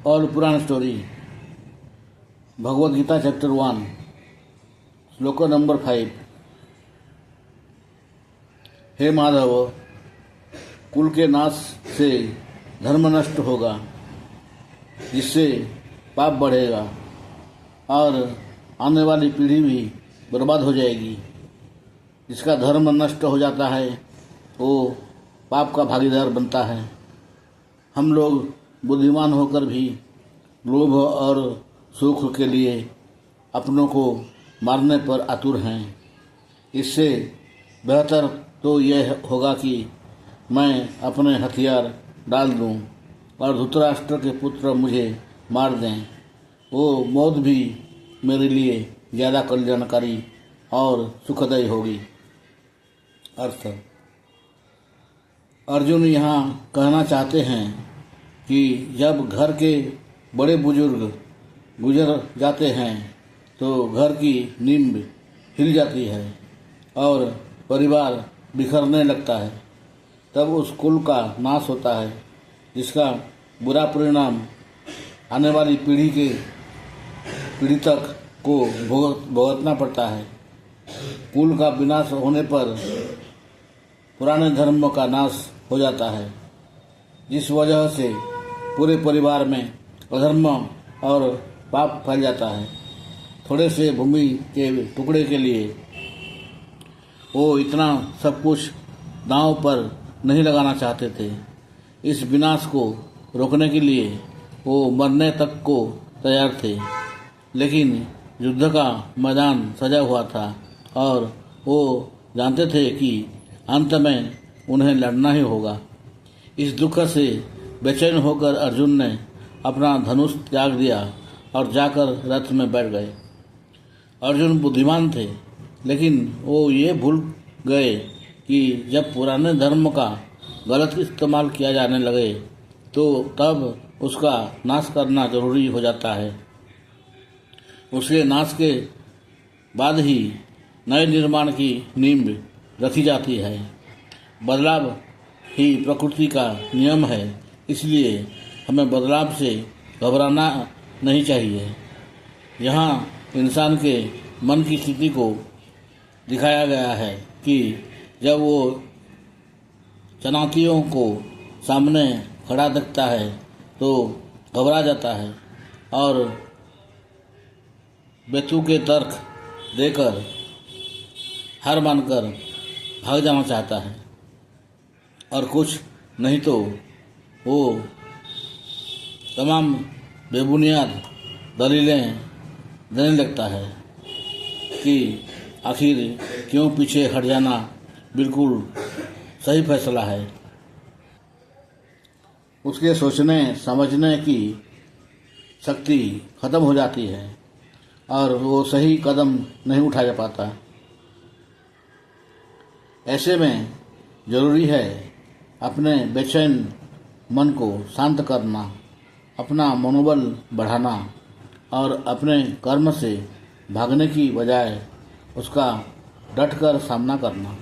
और पुराण story Bhagavad Gita chapter 1 श्लोक number 5। हे माधव, कुल के नाश से धर्म नष्ट होगा, जिससे पाप बढ़ेगा और आने वाली पीढ़ी भी बर्बाद हो जाएगी। जिसका धर्म नष्ट हो जाता है वो पाप का भागीदार बनता है। हम लोग बुद्धिमान होकर भी लोभ और सुख के लिए अपनों को मारने पर आतुर हैं। इससे बेहतर तो यह होगा कि मैं अपने हथियार डाल दूं और धृतराष्ट्र के पुत्र मुझे मार दें। वो मौत भी मेरे लिए ज़्यादा कल्याणकारी और सुखदायी होगी। अर्थ: अर्जुन यहाँ कहना चाहते हैं कि जब घर के बड़े बुजुर्ग गुजर जाते हैं तो घर की नींव हिल जाती है और परिवार बिखरने लगता है। तब उस कुल का नाश होता है, जिसका बुरा परिणाम आने वाली पीढ़ी तक को भुगतना पड़ता है। कुल का विनाश होने पर पुराने धर्म का नाश हो जाता है, जिस वजह से पूरे परिवार में अधर्म और पाप फैल जाता है। थोड़े से भूमि के टुकड़े के लिए वो इतना सब कुछ दांव पर नहीं लगाना चाहते थे। इस विनाश को रोकने के लिए वो मरने तक को तैयार थे, लेकिन युद्ध का मैदान सजा हुआ था और वो जानते थे कि अंत में उन्हें लड़ना ही होगा। इस दुख से बेचैन होकर अर्जुन ने अपना धनुष त्याग दिया और जाकर रथ में बैठ गए। अर्जुन बुद्धिमान थे, लेकिन वो ये भूल गए कि जब पुराने धर्म का गलत इस्तेमाल किया जाने लगे तो तब उसका नाश करना जरूरी हो जाता है। उसके नाश के बाद ही नए निर्माण की नींव रखी जाती है। बदलाव ही प्रकृति का नियम है, इसलिए हमें बदलाव से घबराना नहीं चाहिए। यहाँ इंसान के मन की स्थिति को दिखाया गया है कि जब वो चुनौतियों को सामने खड़ा देखता है तो घबरा जाता है और बेतुके तर्क देकर हार मानकर भाग जाना चाहता है, और कुछ नहीं तो वो तमाम बेबुनियाद दलीलें देने लगता है कि आखिर क्यों पीछे हट जाना बिल्कुल सही फैसला है। उसके सोचने समझने की शक्ति खत्म हो जाती है और वो सही कदम नहीं उठा पाता। ऐसे में जरूरी है अपने बेचैन मन को शांत करना, अपना मनोबल बढ़ाना और अपने कर्म से भागने की बजाय उसका डटकर सामना करना।